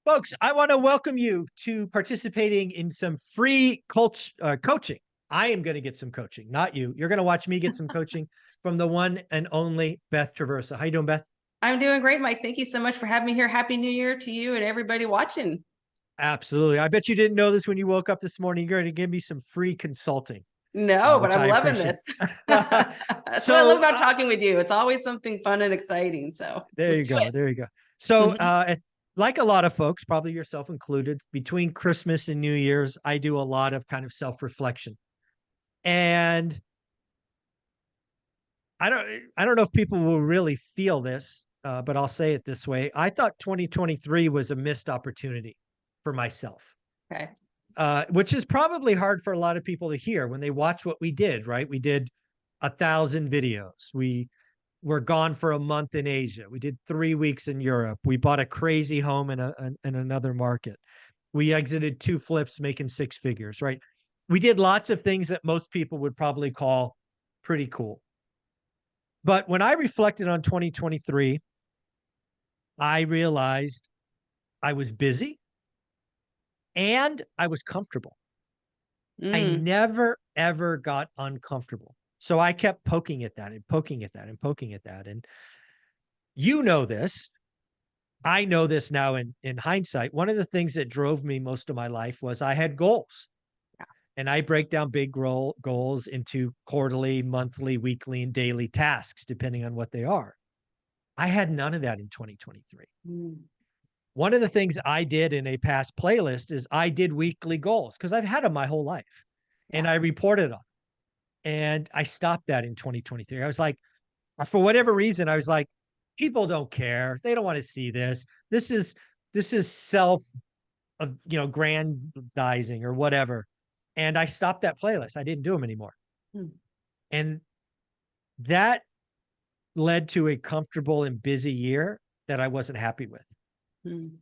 Folks, I want to welcome you to participating in some free coaching. I am going to get some coaching, not you. You're going to watch me get some coaching from the one and only Beth Traversa. How you doing, Beth? I'm doing great, Mike. Thank you so much for having me here. Happy New Year to you and everybody watching. Absolutely. I bet you didn't know this when you woke up this morning. You're going to give me some free consulting, No, but which I'm I loving appreciate. this. That's what I love So about talking with you. It's always something fun and exciting. So there let's you do go. it. There you go. So Mhm. like a lot of folks, probably yourself included, between Christmas and New Year's, I do a lot of kind of self-reflection. And I don't know if people will really feel this, but I'll say it this way. I thought 2023 was a missed opportunity for myself, Okay. which is probably hard for a lot of people to hear when they watch what we did, right? We did 1,000 videos. We were gone for a month in Asia. We did 3 weeks in Europe. We bought a crazy home in another market. We exited 2 flips, making 6 figures, right? We did lots of things that most people would probably call pretty cool. But when I reflected on 2023, I realized I was busy and I was comfortable. I Mm. never, ever got uncomfortable. So I kept poking at that and poking at that and poking at that. And you know this. I know this now in hindsight. One of the things that drove me most of my life was I had goals. Yeah. And I break down big goals into quarterly, monthly, weekly, and daily tasks, depending on what they are. I had none of that in 2023. Mm. One of the things I did in a past playlist is I did weekly goals because I've had them my whole life and Yeah. I reported on. And I stopped that in 2023. I was like, for whatever reason, I was like, people don't care. They don't want to see this. This is self of grandizing or whatever. And I stopped that playlist. I didn't do them anymore. Mm. And that led to a comfortable and busy year that I wasn't happy with. Mm.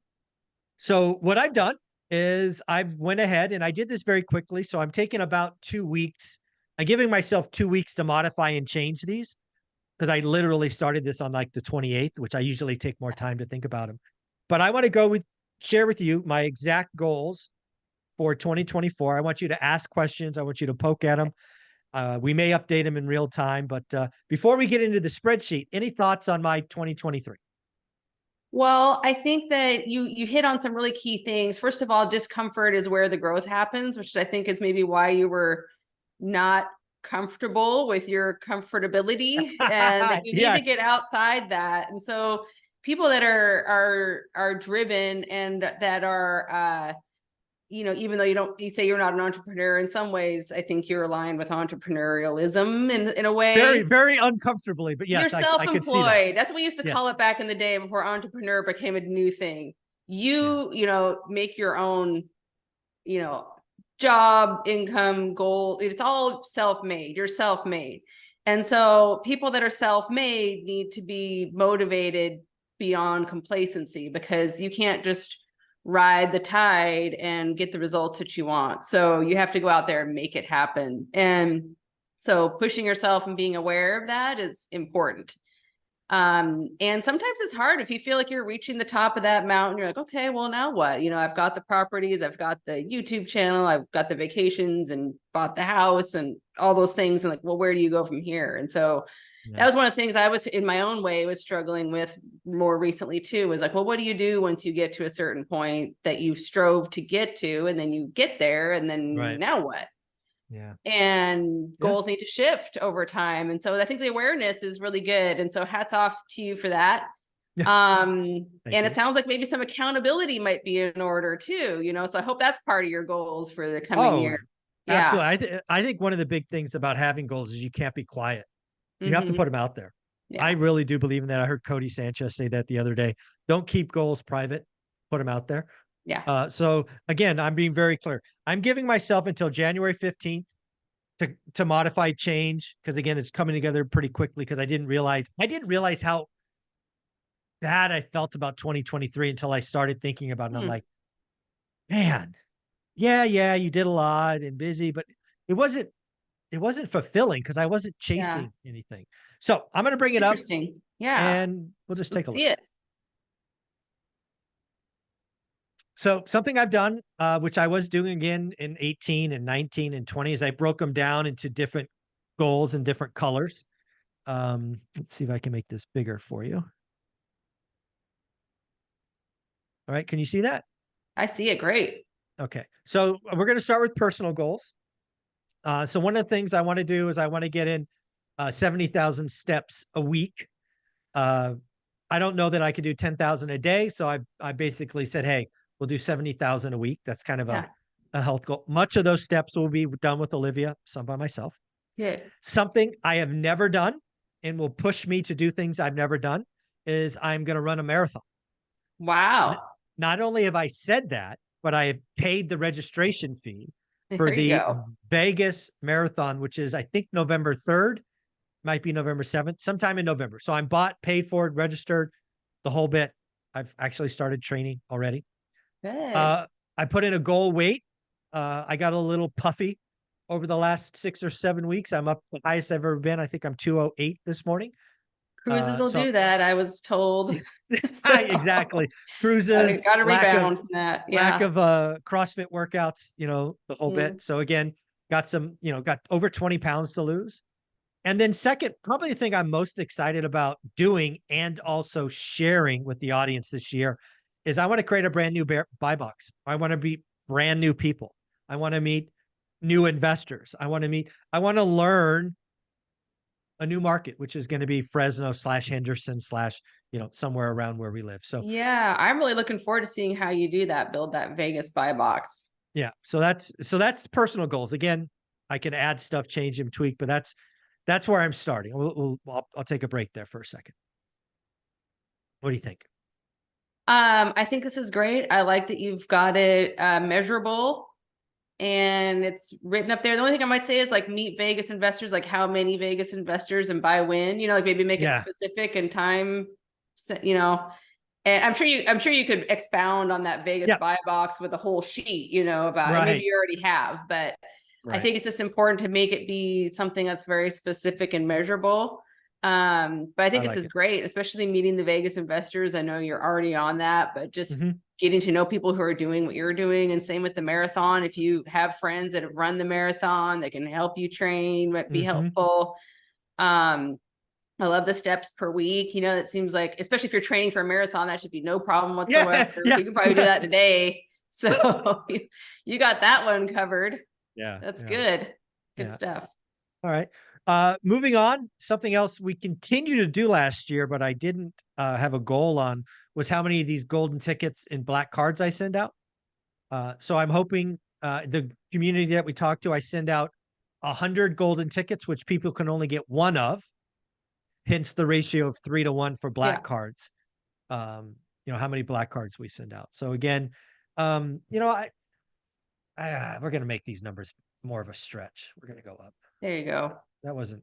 So what I've done is I've went ahead and I did this very quickly. So I'm taking about 2 weeks. I'm giving myself 2 weeks to modify and change these because I literally started this on like the 28th, which I usually take more time to think about them. But I want to share with you my exact goals for 2024. I want you to ask questions. I want you to poke at them. We may update them in real time, but before we get into the spreadsheet, any thoughts on my 2023? Well, I think that you hit on some really key things. First of all, discomfort is where the growth happens, which I think is maybe why you were not comfortable with your comfortability and that you need to get Yes. outside that. And so people that are driven and that are even though you say you're not an entrepreneur, in some ways I think you're aligned with entrepreneurialism in a Very, way. very uncomfortably, but You're yes, I could see that. self-employed. That's what we used to call Yes. it back in the day before entrepreneur became a new thing. Yeah. Make your own, you know, job, income, goal. It's all self-made. You're self-made. And so people that are self-made need to be motivated beyond complacency because you can't just ride the tide and get the results that you want. So you have to go out there and make it happen. And so pushing yourself and being aware of that is important. And sometimes it's hard if you feel like you're reaching the top of that mountain. You're like, okay, well, now what? I've got the properties, I've got the YouTube channel, I've got the vacations and bought the house and all those things. And like, well, where do you go from here? And so that Yeah. was one of the things I was in my own way was struggling with more recently too, was like, well, what do you do once you get to a certain point that you strove to get to, and then you get there, and then Right. now what? Yeah. And Yeah. goals need to shift over time. And so I think the awareness is really good. And so hats off to you for that. Yeah. And Thank it you. sounds like maybe some accountability might be in order too, so I hope that's part of your goals for the coming Oh, year. Yeah. absolutely. I think one of the big things about having goals is you can't be quiet. You have to put Mm-hmm. them out there. I Yeah. really do believe in that. I heard Cody Sanchez say that the other day. Don't keep goals private, put them out there. Yeah. So again, I'm being very clear. I'm giving myself until January 15th to modify change because again, it's coming together pretty quickly because I didn't realize how bad I felt about 2023 until I started thinking about it. And I'm Hmm. like, man, yeah, you did a lot and busy, but it wasn't fulfilling because I wasn't Yeah. chasing anything. So I'm going to bring it up Interesting. Yeah. and we'll just take Let's a look. see it. So something I've done, which I was doing again in 18 and 19 and 20, is I broke them down into different goals and different colors. Let's see if I can make this bigger for you. All right. Can you see that? I see it. Great. Okay. So we're going to start with personal goals. So one of the things I want to do is I want to get in 70,000 steps a week. I don't know that I could do 10,000 a day. So I basically said, hey, we'll do 70,000 a week. That's kind of Yeah. a health goal. Much of those steps will be done with Olivia, some by myself. Good. Something I have never done and will push me to do things I've never done is I'm going to run a marathon. Wow. Not only have I said that, but I have paid the registration fee for There you the go. Vegas marathon, which is, I think, November 3rd, might be November 7th, sometime in November. So I'm bought, paid for it, registered, the whole bit. I've actually started training already. Good. I put in a goal weight. I got a little puffy over the last 6 or 7 weeks. I'm up the highest I've ever been. I think I'm 208 this morning. Cruises will So do that, I was told. So, exactly. Cruises, got to lack rebound from that. lack Yeah. of CrossFit workouts, the whole bit. So again, got over 20 pounds to lose. And then second, probably the thing I'm most excited about doing and also sharing with the audience this year is I want to create a brand new buy box. I want to meet brand new people. I want to meet new investors. I want to learn a new market, which is going to be Fresno / Henderson / somewhere around where we live. So Yeah, I'm really looking forward to seeing how you do that, build that Vegas buy box. yeah, so that's personal goals. Again, I can add stuff, change them, tweak, but that's where I'm starting. I'll take a break there for a second. What do you think? I think this is great. I like that you've got it measurable and it's written up there. The only thing I might say is like meet Vegas investors, like how many Vegas investors and buy when, like maybe make it specific and time, and I'm sure you could expound on that Vegas buy box with a whole sheet, about and maybe you already have, but I think it's just important to make it be something that's very specific and measurable. But I think this is great, especially meeting the Vegas investors. I know you're already on that, but just getting to know people who are doing what you're doing. And same with the marathon. If you have friends that have run the marathon, that can help you train, might be helpful. I love the steps per week. It seems like, especially if you're training for a marathon, that should be no problem whatsoever. You can probably do that today. So you got that one covered. Yeah. That's good. Good stuff. All right. Moving on, something else we continued to do last year, but I didn't have a goal on was how many of these golden tickets and black cards I send out. So I'm hoping the community that we talk to, I send out 100 golden tickets, which people can only get one of. Hence the ratio of 3 to 1 for black cards. How many black cards we send out. So again, we're going to make these numbers more of a stretch. We're going to go up. There you go. Let's do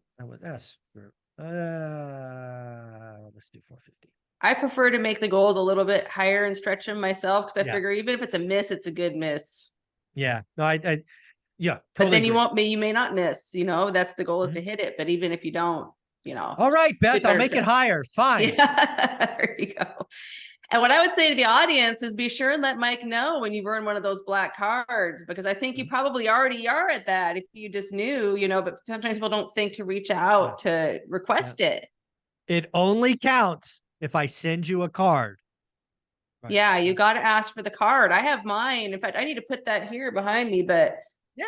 450. I prefer to make the goals a little bit higher and stretch them myself because I figure even if it's a miss, it's a good miss. Yeah. No, totally. But then you may not miss, that's the goal is to hit it. But even if you don't, all right, Beth, I'll make it higher. Fine. Yeah, there you go. And what I would say to the audience is be sure and let Mike know when you've earned one of those black cards, because I think you probably already are at that if you just knew, but sometimes people don't think to reach out to request it. It only counts if I send you a card. Right. Yeah, you got to ask for the card. I have mine. In fact, I need to put that here behind me, but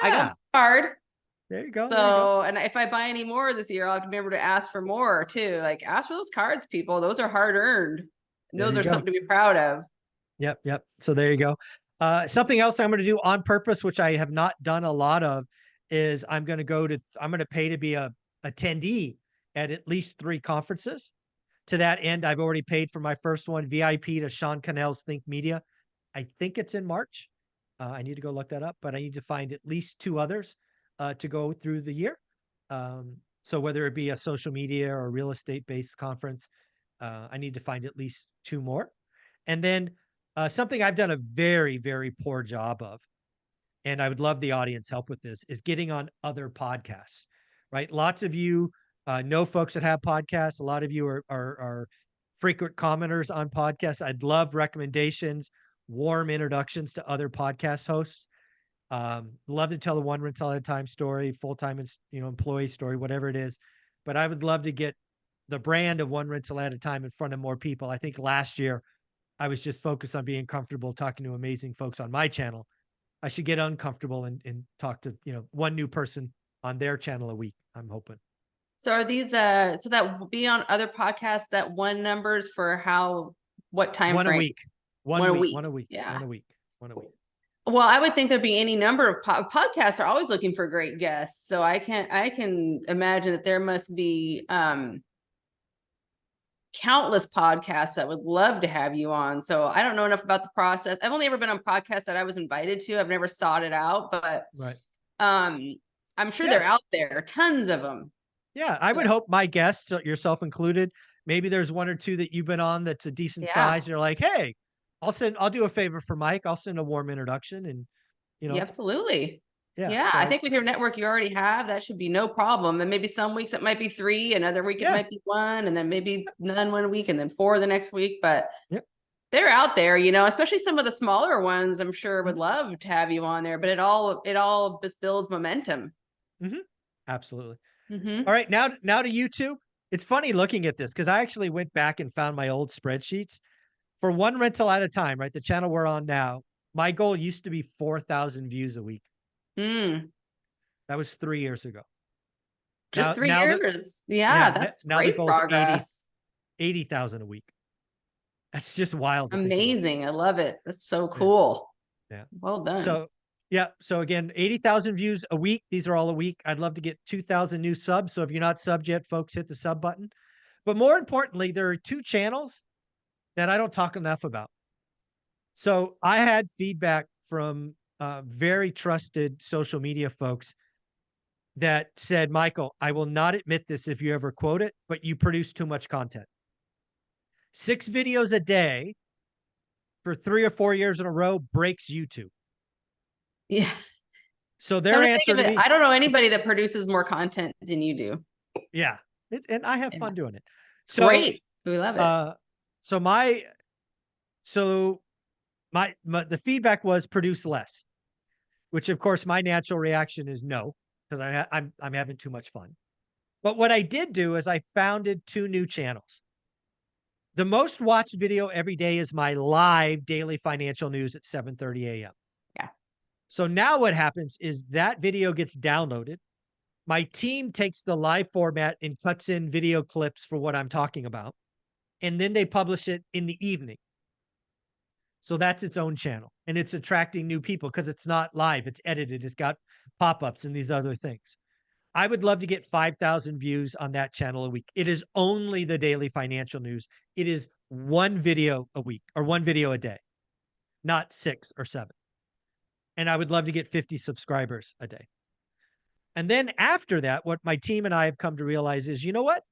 I got the card. There you go. So, and if I buy any more this year, I'll have to remember to ask for more too. Like ask for those cards, people. Those are hard earned. Those are something to be proud of. Yep. So there you go. Something else I'm going to do on purpose, which I have not done a lot of, is I'm going to pay to be a attendee at least 3 conferences. To that end, I've already paid for my first one, VIP to Sean Cannell's Think Media. I think it's in March. I need to go look that up, but I need to find at least 2 others to go through the year. So whether it be a social media or real estate based conference, I need to find at least 2 more. And then something I've done a very, very poor job of, and I would love the audience help with this, is getting on other podcasts, right? Lots of you know folks that have podcasts. A lot of you are frequent commenters on podcasts. I'd love recommendations. warm introductions to other podcast hosts. Love to tell a one rental at a time story, full-time, employee story, whatever it is. But I would love to get the brand of one rental at a time in front of more people. I think last year I was just focused on being comfortable talking to amazing folks on my channel. I should get uncomfortable and talk to, one new person on their channel a week, I'm hoping. So are these, so that will be on other podcasts, that one numbers for what time One frame? a week. One a week. One a week. Yeah. One a week. One a week. Well, I would think there'd be any number of podcasts are always looking for great guests. So I can imagine that there must be countless podcasts that would love to have you on. So I don't know enough about the process. I've only ever been on podcasts that I was invited to. I've never sought it out, but right. I'm sure they're out there, tons of them. Yeah, I would hope my guests, yourself included, maybe there's one or two that you've been on that's a decent size. You're like, hey, I'll do a favor for Mike. I'll send a warm introduction and, Yeah, absolutely. Yeah. So I think with your network you already have, that should be no problem. And maybe some weeks it might be 3, another week it might be 1, and then maybe none one week and then 4 the next week. But they're out there, especially some of the smaller ones, I'm sure would love to have you on there, but it all just builds momentum. Absolutely. All right, now to YouTube. It's funny looking at this because I actually went back and found my old spreadsheets for one rental at a time, right? The channel we're on now. My goal used to be 4,000 views a week. That was 3 years ago. Just 3 years. That's now great the goal's progress. 80,000 a week. That's just wild. Amazing. I love it. That's so cool. Yeah. Well done. So again, 80,000 views a week. These are all a week. I'd love to get 2,000 new subs. So if you're not subbed yet, folks, hit the sub button. But more importantly, there are 2 channels that I don't talk enough about. So I had feedback from very trusted social media folks that said, Michael, I will not admit this if you ever quote it, but you produce too much content. 6 videos a day for 3 or 4 years in a row breaks YouTube. Yeah. So their answer to me, I don't know anybody that produces more content than you do. Yeah. And I have fun doing it. So great. We love it. The feedback was produce less, which of course my natural reaction is no, because I'm having too much fun. But what I did do is I founded 2 new channels. The most watched video every day is my live daily financial news at 7:30 a.m. Yeah. So now what happens is that video gets downloaded. My team takes the live format and cuts in video clips for what I'm talking about. And then they publish it in the evening. So that's its own channel. And it's attracting new people because it's not live. It's edited. It's got pop-ups and these other things. I would love to get 5,000 views on that channel a week. It is only the daily financial news. It is 1 video a week or 1 video a day, not 6 or 7. And I would love to get 50 subscribers a day. And then after that, what my team and I have come to realize is, you know what?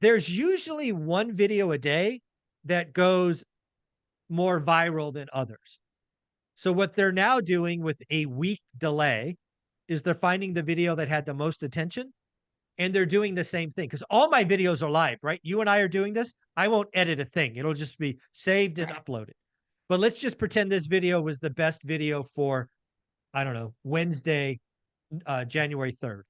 There's usually 1 video a day that goes more viral than others. So what they're now doing with a week delay is they're finding the video that had the most attention and they're doing the same thing. Because all my videos are live, right? You and I are doing this. I won't edit a thing. It'll just be saved and uploaded. But let's just pretend this video was the best video for, I don't know, Wednesday, January 3rd.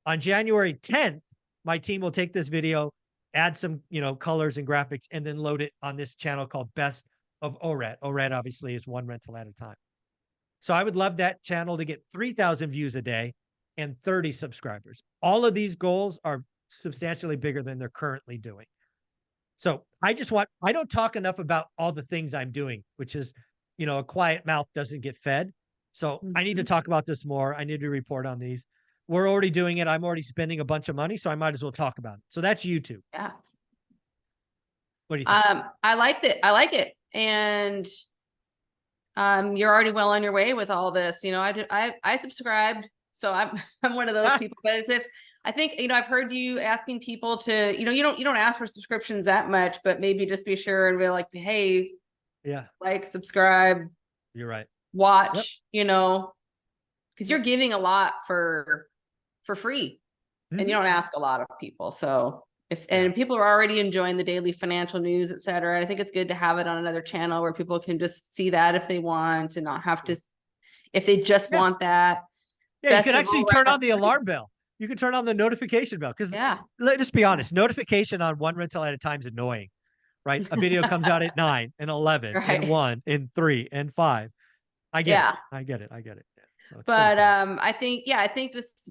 On January 10th, my team will take this video, add some, colors and graphics, and then load it on this channel called Best of ORAD. ORAD obviously is one rental at a time. So I would love that channel to get 3,000 views a day and 30 subscribers. All of these goals are substantially bigger than they're currently doing. So I don't talk enough about all the things I'm doing, which is, a quiet mouth doesn't get fed. So I need to talk about this more. I need to report on these. We're already doing it. I'm already spending a bunch of money, so I might as well talk about it. So that's YouTube. Yeah. What do you think? I like it. And you're already well on your way with all this. I subscribed, so I'm one of those people. But as if I think, I've heard you asking people to, you don't ask for subscriptions that much, but maybe just be sure and be like, hey, like, subscribe. You're right. Watch, because you're giving a lot for free, and you don't ask a lot of people. So And people are already enjoying the daily financial news, et cetera. I think it's good to have it on another channel where people can just see that if they want and not have to, if they just want that. Yeah, you can actually turn on the alarm bell. You can turn on the notification bell because let's be honest, notification on one rental at a time is annoying, right? A video comes out at 9 and 11 and 1 and 3 and 5. I get it. I get it. Yeah. So but I think just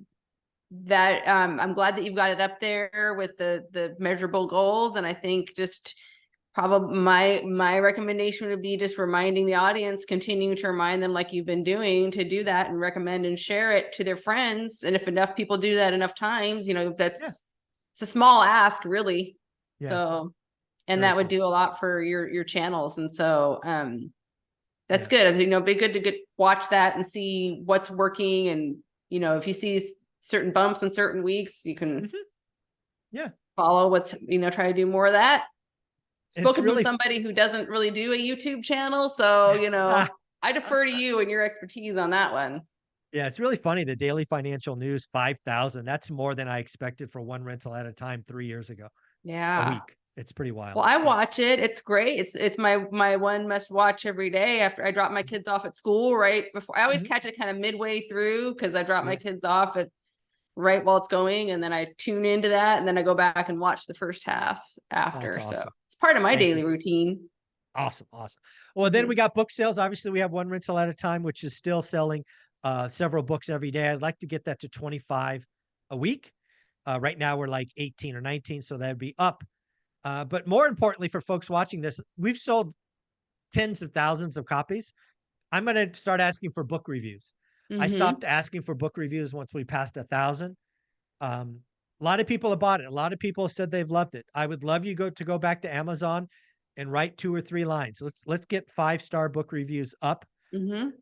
that I'm glad that you've got it up there with the measurable goals. And I think just probably my recommendation would be just reminding the audience, continuing to remind them like you've been doing, to do that and recommend and share it to their friends. And if enough people do that enough times, it's a small ask, really. So, and that would do a lot for your channels. And so that's good. Be good to watch that and see what's working. And if you see certain bumps in certain weeks, you can follow what's try to do more of that. Spoken from somebody who doesn't really do a YouTube channel, so I defer to you and your expertise on that one. Yeah, it's really funny. The daily financial news, 5,000. That's more than I expected for one rental at a time 3 years ago. A week. It's pretty wild. Well, I watch it. It's great. It's my one must watch every day after I drop my kids off at school. Right before I always catch it kind of midway through because I drop my kids off at right while it's going, and then I tune into that, and then I go back and watch the first half after. Awesome. So it's part of my daily routine. Awesome. Well, then we got book sales. Obviously, we have one rental at a time, which is still selling several books every day. I'd like to get that to 25 a week. Right now, we're like 18 or 19, so that'd be up. But more importantly, for folks watching this, we've sold tens of thousands of copies. I'm going to start asking for book reviews. I stopped asking for book reviews once we passed 1,000. A lot of people have bought it. A lot of people have said they've loved it. I would love you to go back to Amazon and write 2 or 3 lines. Let's get 5-star book reviews up. And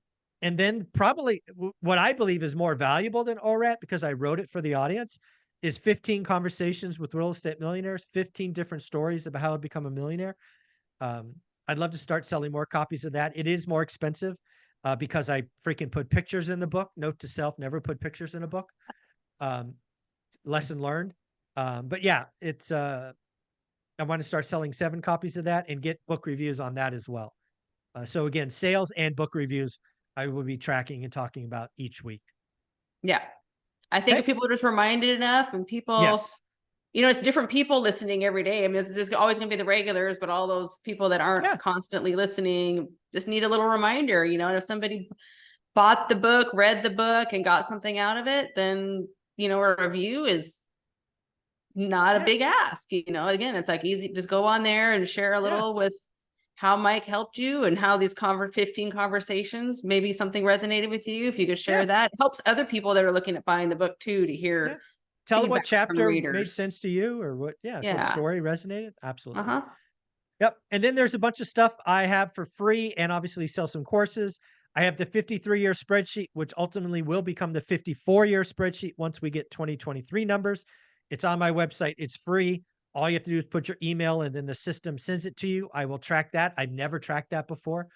then probably what I believe is more valuable than ORAT, because I wrote it for the audience, is 15 conversations with real estate millionaires, 15 different stories about how to become a millionaire. I'd love to start selling more copies of that. It is more expensive because I freaking put pictures in the book. Note to self, never put pictures in a book. Lesson learned. But yeah, it's I want to start selling 7 copies of that and get book reviews on that as well. So again, sales and book reviews I will be tracking and talking about each week. Yeah. I think if people are just reminded enough, and people, it's different people listening every day. I mean, there's always going to be the regulars, but all those people that aren't constantly listening just need a little reminder. And if somebody bought the book, read the book, and got something out of it, then, a review is not a big ask. Again, it's like easy, just go on there and share a little with how Mike helped you and how these 15 conversations, maybe something resonated with you. If you could share that, it helps other people that are looking at buying the book too, to hear. Tell what chapter made sense to you, or what story resonated. Absolutely. Yep. And then there's a bunch of stuff I have for free, and obviously sell some courses. I have the 53-year spreadsheet, which ultimately will become the 54-year spreadsheet once we get 2023 numbers. It's on my website. It's free. All you have to do is put your email, and then the system sends it to you. I will track that. I've never tracked that before.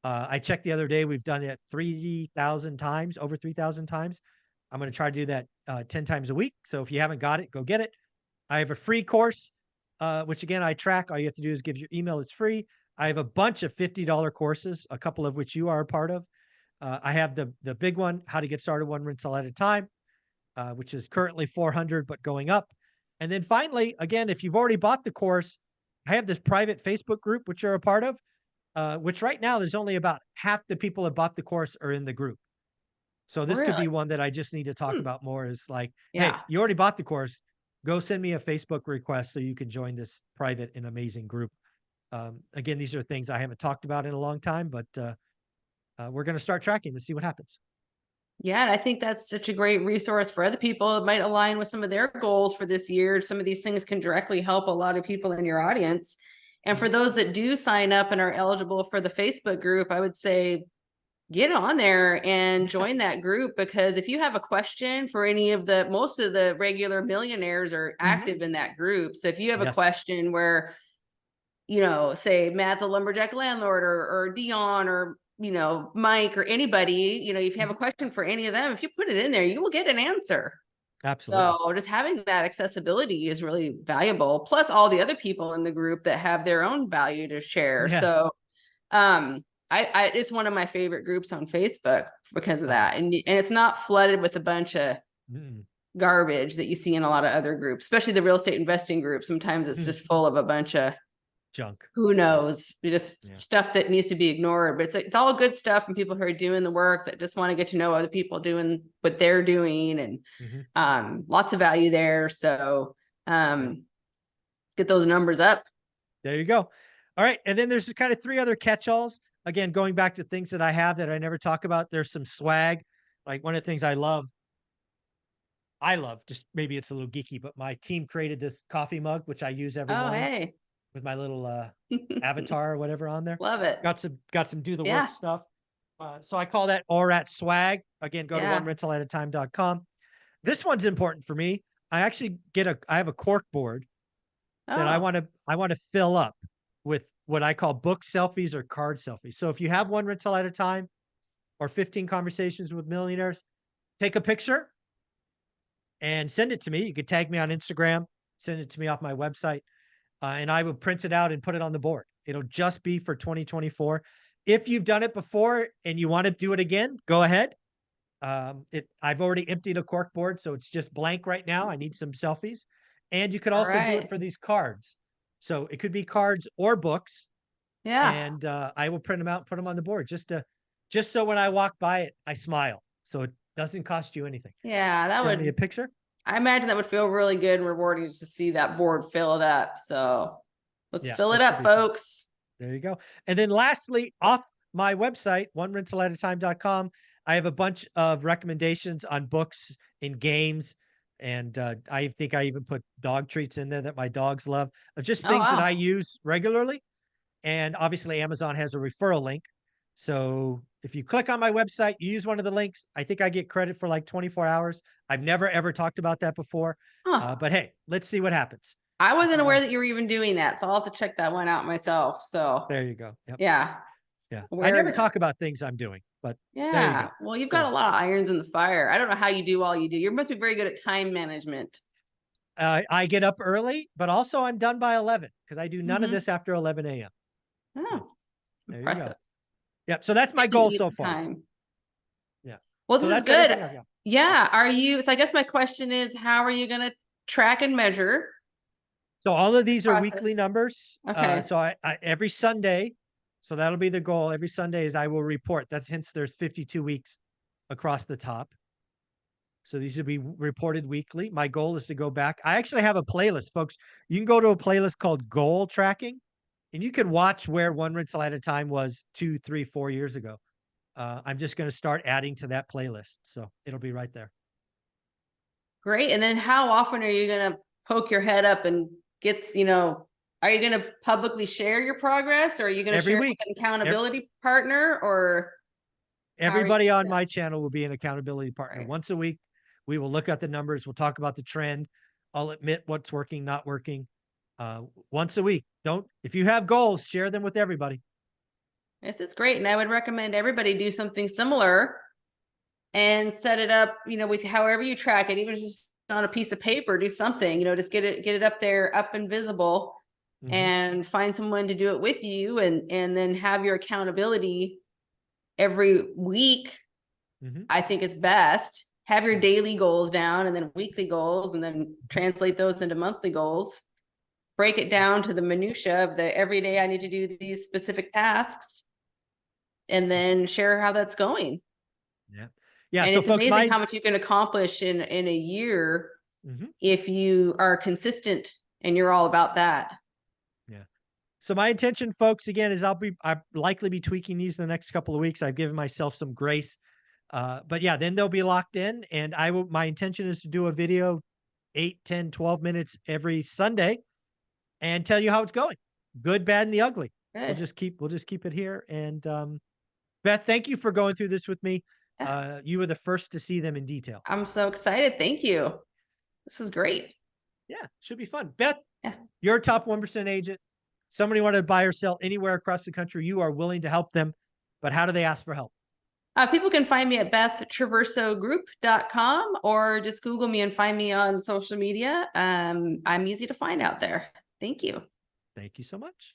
I checked the other day. We've done it 3,000 times, over 3,000 times. I'm going to try to do that 10 times a week. So if you haven't got it, go get it. I have a free course, which again, I track. All you have to do is give your email. It's free. I have a bunch of $50 courses, a couple of which you are a part of. I have the big one, how to get started one rental at a time, which is currently 400, but going up. And then finally, again, if you've already bought the course, I have this private Facebook group, which you're a part of, which right now there's only about half the people that bought the course are in the group. So this could be one that I just need to talk about more, is like, hey, you already bought the course. Go send me a Facebook request so you can join this private and amazing group. Again, these are things I haven't talked about in a long time, but we're going to start tracking to see what happens. Yeah, and I think that's such a great resource for other people. It might align with some of their goals for this year. Some of these things can directly help a lot of people in your audience. And for those that do sign up and are eligible for the Facebook group, I would say get on there and join that group, because if you have a question for any of most of the regular millionaires are active in that group. So if you have a question where, say Matt, the lumberjack landlord, or Dion, or Mike, or anybody, if you have a question for any of them, if you put it in there, you will get an answer. Absolutely. So just having that accessibility is really valuable. Plus all the other people in the group that have their own value to share. Yeah. So it's one of my favorite groups on Facebook because of that. And it's not flooded with a bunch of garbage that you see in a lot of other groups, especially the real estate investing group. Sometimes it's just full of a bunch of junk. Who knows? Just stuff that needs to be ignored. But it's all good stuff, and people who are doing the work that just want to get to know other people doing what they're doing, and lots of value there. So let's get those numbers up. There you go. All right. And then there's kind of 3 other catch-alls. Again, going back to things that I have that I never talk about. There's some swag. Like one of the things I love, just maybe it's a little geeky, but my team created this coffee mug, which I use every morning. Hey. With my little avatar or whatever on there. Love it. Got some do the work stuff. So I call that ORAT swag. Again, go to onerentalatatime.com. This one's important for me. I actually I have a cork board that I want to fill up with what I call book selfies or card selfies. So if you have one rental at a time or 15 conversations with millionaires, take a picture and send it to me. You could tag me on Instagram, send it to me off my website. And I will print it out and put it on the board. It'll just be for 2024. If you've done it before and you want to do it again, go ahead. I've already emptied a cork board, so it's just blank right now. I need some selfies. And you could also do it for these cards. So it could be cards or books. Yeah. And I will print them out, put them on the board just so when I walk by it, I smile. So it doesn't cost you anything. Yeah, that would be a picture. I imagine that would feel really good and rewarding to see that board filled up. So let's fill it up, folks. There you go. And then lastly, off my website, onerentalatatime.com, I have a bunch of recommendations on books and games. And I think I even put dog treats in there that my dogs love. Just things that I use regularly. And obviously Amazon has a referral link. So if you click on my website, you use one of the links, I think I get credit for like 24 hours. I've never, ever talked about that before. But hey, let's see what happens. I wasn't aware that you were even doing that. So I'll have to check that one out myself. So there you go. Yep. Yeah. I never talk about things I'm doing, but there you go. Well, you've got a lot of irons in the fire. I don't know how you do all you do. You must be very good at time management. I get up early, but also I'm done by 11 because I do none of this after 11 a.m. Oh, there impressive. You go. Yep. So that's my goal so far. Yeah. Well, this is good. Yeah. Are you? So I guess my question is, how are you going to track and measure? So all of these are weekly numbers. Okay. So I every Sunday, so that'll be the goal. Every Sunday is I will report. That's hence there's 52 weeks across the top. So these will be reported weekly. My goal is to go back. I actually have a playlist, folks. You can go to a playlist called Goal Tracking. And you can watch where one rental at a time was 2, 3, 4 years ago. I'm just going to start adding to that playlist. So it'll be right there. Great. And then how often are you going to poke your head up and get, are you going to publicly share your progress, or are you going to share with an accountability partner, or? Everybody on my channel will be an accountability partner. Right. Once a week, we will look at the numbers. We'll talk about the trend. I'll admit what's working, not working. Once a week. If you have goals, share them with everybody. This is great. And I would recommend everybody do something similar and set it up, with however you track it, even just on a piece of paper, do something, just get it up there, up and visible, and find someone to do it with you, and then have your accountability every week. I think it's best. Have your daily goals down, and then weekly goals, and then translate those into monthly goals. Break it down to the minutia of the every day I need to do these specific tasks, and then share how that's going. Yeah. And so it's folks, amazing how much you can accomplish in a year if you are consistent and you're all about that. Yeah. So my intention, folks, again, is I'll likely be tweaking these in the next couple of weeks. I've given myself some grace. But yeah, then they'll be locked in, and my intention is to do a video 8, 10, 12 minutes every Sunday and tell you how it's going. Good, bad, and the ugly. Good. We'll just keep it here. And Beth, thank you for going through this with me. You were the first to see them in detail. I'm so excited. Thank you. This is great. Yeah, should be fun. Beth, you're a top 1% agent. Somebody wanted to buy or sell anywhere across the country. You are willing to help them, but how do they ask for help? People can find me at bethtraversogroup.com or just Google me and find me on social media. I'm easy to find out there. Thank you. Thank you so much.